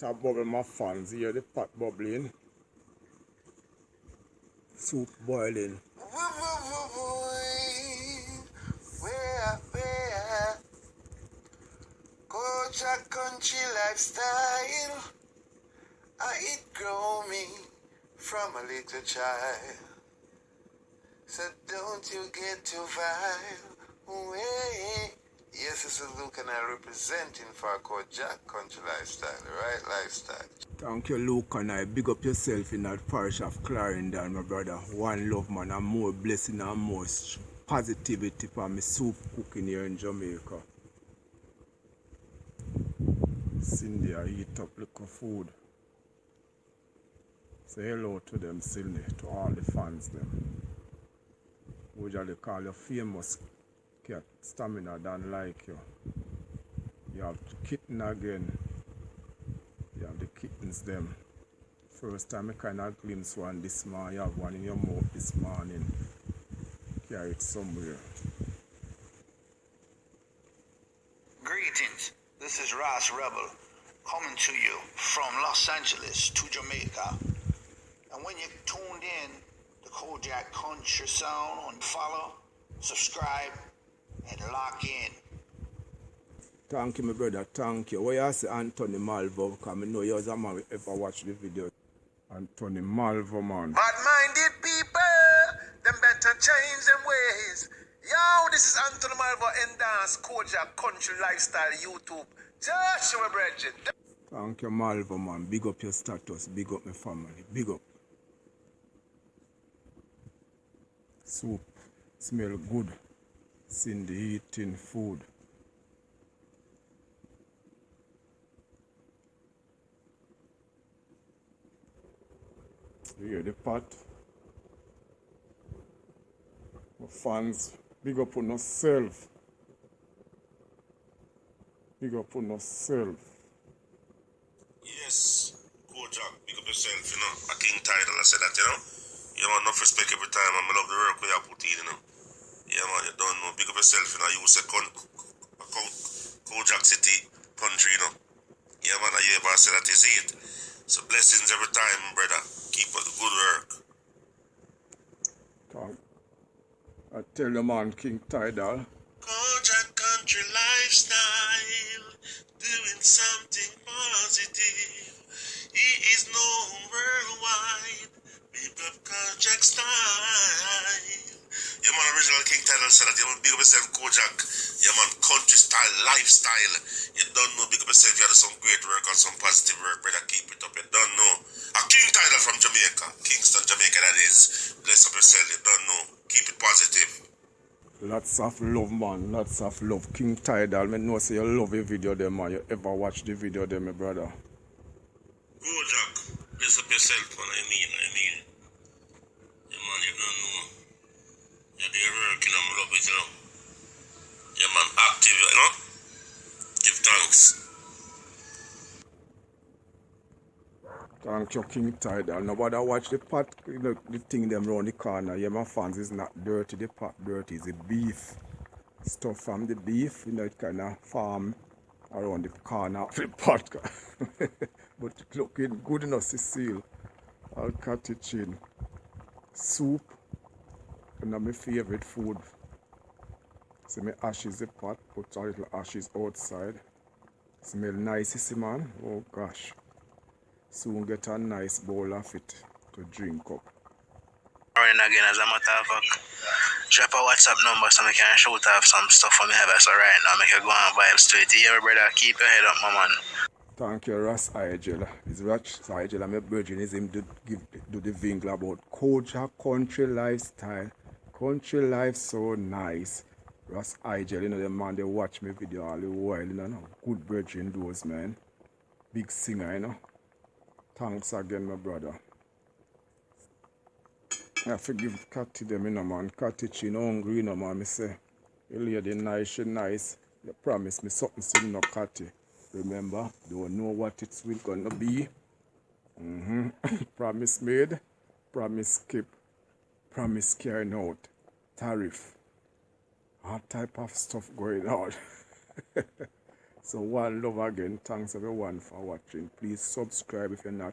water bubble, my fans. Hear the pot bubbling. Soup boiling. Where? Culture, country lifestyle. It grow me from a little child. So don't you get too vile. Way. Yes, it's a Luke and I representing for Kojak country lifestyle, the right lifestyle. Thank you, Luke, and I big up yourself in that parish of Clarendon, my brother. One love, man, and more blessing and more positivity for me soup cooking here in Jamaica. Cindy, I eat up little food. Say hello to them, Cindy, to all the fans them. Who they call you famous cat, Stamina don't like you. You have kitten again. You have the kittens them. First time I kind of glimpse one this morning. You have one in your mouth this morning. Carry it somewhere. Greetings. This is Ross Rebel coming to you from Los Angeles to Jamaica. And when you tuned in to Kojak Country Sound, follow, subscribe, and lock in. Thank you, my brother. Thank you. What you say, Anthony Malvo? Because I know you're a man who ever watch the video. Anthony Malvo, man. Bad-minded people, them better change them ways. Yo, this is Anthony Malvo and Dance Kojak Country Lifestyle YouTube. Joshua Bridget. Thank you, Malvo, man. Big up your status. Big up my family. Big up. Soup. Smell good. Cindy eating food. You hear the pot? My fans, big up on yourself. Big up on yourself. Yes, Kojak, big up yourself, you know. A king title, I said that, you know. Yeah, man, enough respect every time, and I love the work we have put in, you know. Yeah, man, you don't know. Big up yourself, you know. You say Kojak City country, you know. Yeah, man, you ever say that, you see it. So blessings every time, brother. Keep up the good work. I tell you, man, King Tidal. Kojak country lifestyle, doing something positive. He is known worldwide. Big up Kojak style. Yeah, man, original King Tidal said that. You man, big up yourself, Kojak. Yeah, man, country style, lifestyle. You don't know, big up yourself. You do some great work and some positive work, brother. Keep it up. You don't know. A King Tidal from Jamaica, Kingston, Jamaica, that is. Bless up yourself. You don't know. Keep it positive. Lots of love, man. Lots of love. King Tidal, I know say you love your video them, man. You ever watch the video them, my brother? Kojak, bless up yourself, man. I mean. Yeah, man, you don't know. You're there working, I'm love it, you know. Yeah, man, active, you know. Give thanks. Thank you, King Tidal. Nobody watch the pot, you know, the thing them round the corner. Yeah, my fans, is not dirty. The pot dirty. It's the beef. Stuff from the beef, you know, it kind of farm around the corner of the pot. But it looking good enough, Cecile. I'll cut it in. Soup. And my favorite food. See me ashes the pot, put a little ashes outside. Smell nice, you see, man. Oh gosh. Soon get a nice bowl of it to drink up. Running again, as a matter of fact. Drop a WhatsApp number so I can shoot off some stuff for me. So right now, make you go and vibes to it. Yeah, brother, keep your head up, my man. Thank you, Ross Igel. It's Ross Igel and my virgin is him do the vingle about Kojak country lifestyle. Country life so nice. Ross Igel, you know, the man they watch my video all the while, you know. Good virgin those, man. Big singer, you know. Thanks again, my brother. I forgive Catty them, you know, man. Catty, she no hungry, you know, man. Me say, you lady nice, she nice. You promise me something, still no Catty. Remember, don't know what it's gonna be. Promise made, promise keep, promise carrying out, tariff. All type of stuff going on. So one love again. Thanks everyone for watching. Please subscribe if you're not.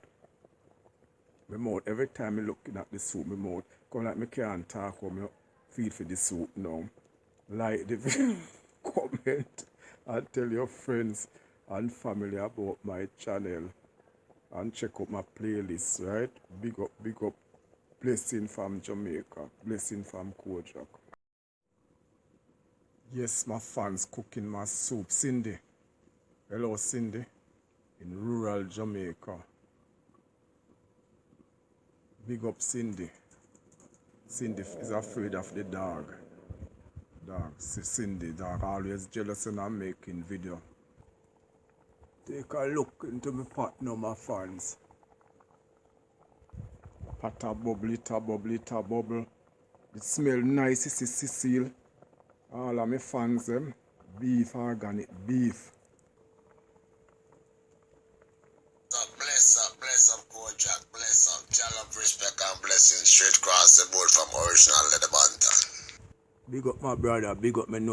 My mouth, every time I'm looking at the soup, my mouth come like me can't talk or me feed for the soup now. Like the video, comment and tell your friends and family about my channel and check out my playlist, right? Big up, blessing from Jamaica, blessing from Kojak. Yes, my fans cooking my soup. Cindy. Hello, Cindy. In rural Jamaica. Big up, Cindy. Cindy is afraid of the dog. Cindy, dog, always jealous when I'm making video. Take a look into my pot now, my fans. Pot a bubble, it a bubble, it a bubble. It smell nice, it's Cecile. All of my fans, them. Beef, organic beef. Bless up, Kojak, bless up. Child of respect and blessing straight across the board from original to the banter. Big up my brother, big up my noise.